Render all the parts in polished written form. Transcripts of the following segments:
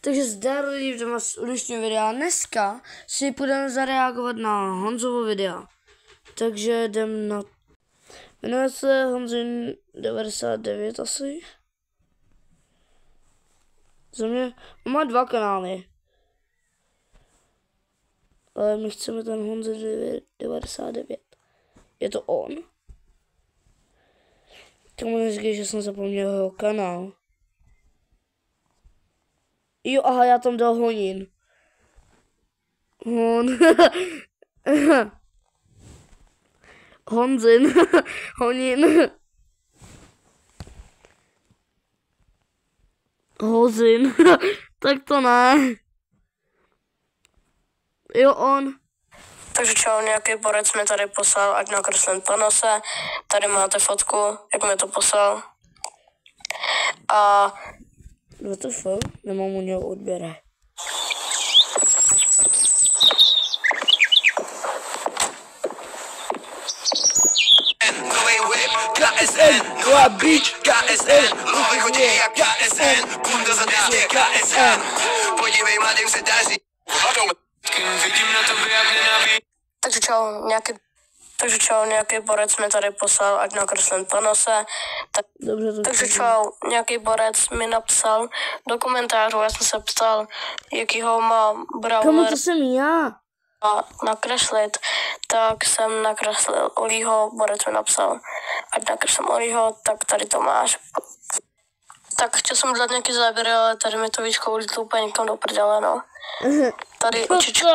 Takže zdar lidi, vítám vás u dnešního videa. Dneska si půjdeme zareagovat na Honzovo videa. Takže jdem na... Jmenuje se Honzin 99 asi. Za mě... On má 2 kanály. Ale my chceme ten Honzin 99. Je to on? Tomu neříkej, že jsem zapomněl jeho kanál. Jo, aha, já tam dal Honin. Honzin. Honin. Hozin. Tak to ne. Jo, on. Takže čau, nějaký borec mi tady poslal, ať nakreslím Thanose. Tady máte fotku, jak mi to poslal. A... WTF? Nemám u něho odběre. KSN, Nová Beach, KSN, Lovy chodí jak KSN, bunda za 200 KSN, podívej mladým se daří. Vidím na tobě jak nenaví. Takže čau, nějaký borec mi tady poslal, ať nakreslím Thanose. Takže čau, nějaký borec mi napsal do komentářů, já jsem se ptal, jakýho má brawler. Komu to jsem já? A nakreslit, tak jsem nakreslil Olího, borec mi napsal, ať nakreslím Olího, tak tady to máš. Tak chtěl jsem dát nějaký záběr, ale tady mi to víčko ulítlo úplně někam do prdele, no. Tady očička.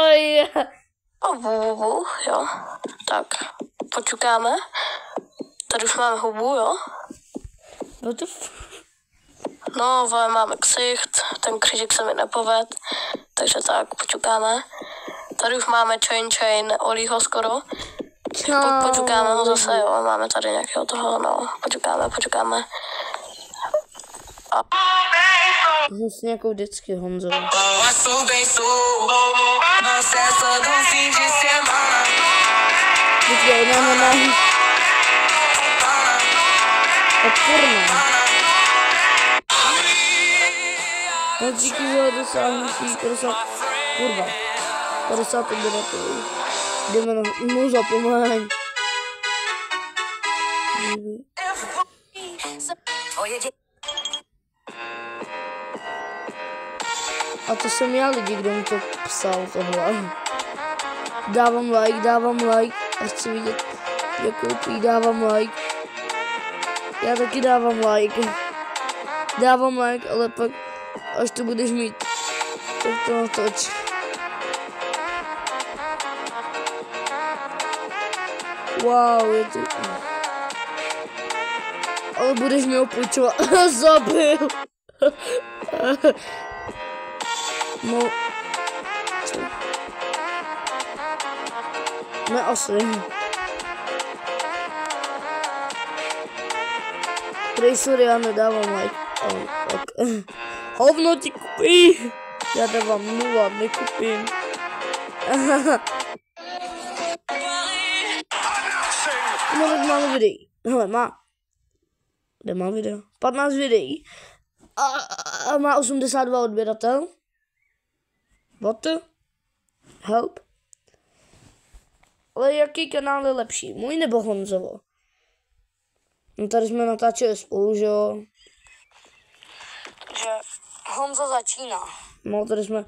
Jo. Tak, počukáme. Tady už máme hubu, jo. No, máme ksicht, ten křížek se mi nepoved, takže tak, počukáme. Tady už máme chain Olího skoro. Počukáme ho zase, jo, máme tady nějakého toho, no, počukáme. Zase nějakou vždycky Honzo. Počkej, ne. Odporná. No díky za dosáhnutí 50 odběratelů. Jdeme na zapomeň. A to jsem já lidi, kdo mi to psal tohle. Dávám like a chci vidět, jak koupí, dávám like. Já taky dávám like. Ale pak, až to budeš mít, tak to natoč. Wow, je to... Ale budeš mi ho půjčovat. Zabil. No. Co? Ne, asi. Prej, sorry, já nedávám like. Okay. Hovno ti kupí. Já dávám 0, nekupím. No, tak máme videí. Hele, kde má video? 15 videí. A má 82 odběratel. What the? Help. Ale jaký kanál je lepší? Můj nebo Honzovo? No tady jsme natáčeli spolu, že jo? Že Honza začíná. No tady jsme...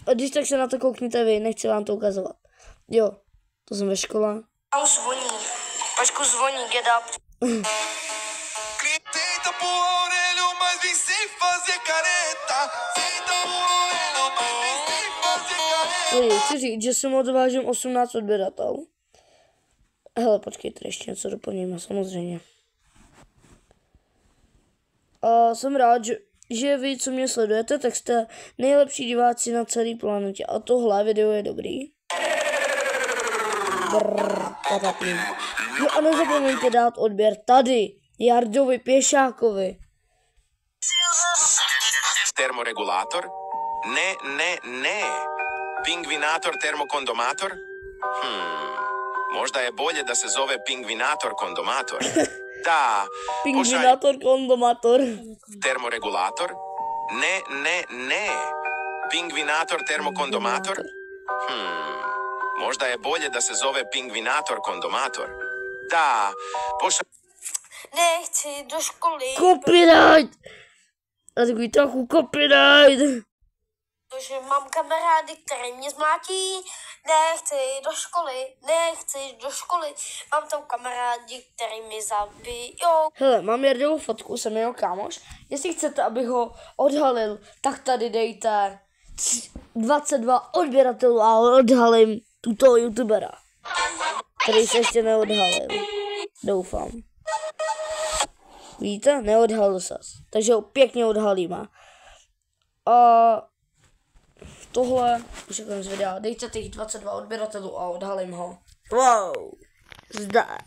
A když tak se na to koukněte vy, nechci vám to ukazovat. Jo, to jsem ve škole. A už zvoní. Pačku zvoní, get up. Chci říct, že jsem odvážím 18 odběratel. Hele, počkejte, ještě něco doplníme, samozřejmě. A jsem rád, že vy, co mě sledujete, tak jste nejlepší diváci na celé planetě. A tohle video je dobrý. Jo, a nezapomeňte dát odběr tady, Jardovi Pěšákovi. Termoregulator? Ne. Pingvinator termokondomator? Možda je bolje da se zove pingvinator kondomator. Da. Pingvinator kondomator. Termoregulator? Ne. Pingvinator termokondomator? Možda je bolje da se zove pingvinator kondomator. Da, Nechci do školy, Copyright! A takový trochu copyright. protože mám kamarády, které mě zmátí. Nechci do školy, mám tam kamarádi, který mi zabijou. Hele, mám Jardovu fotku, jsem jeho kámoš. Jestli chcete, abych ho odhalil, tak tady dejte 22 odběratelů a odhalím tuto youtubera, který se ještě neodhalil. Doufám. Víte? Neodhalil se. Takže ho pěkně odhalíme. A tohle, už je konec videa, dejte těch 22 odběratelů a odhalím ho. Wow. Zdar.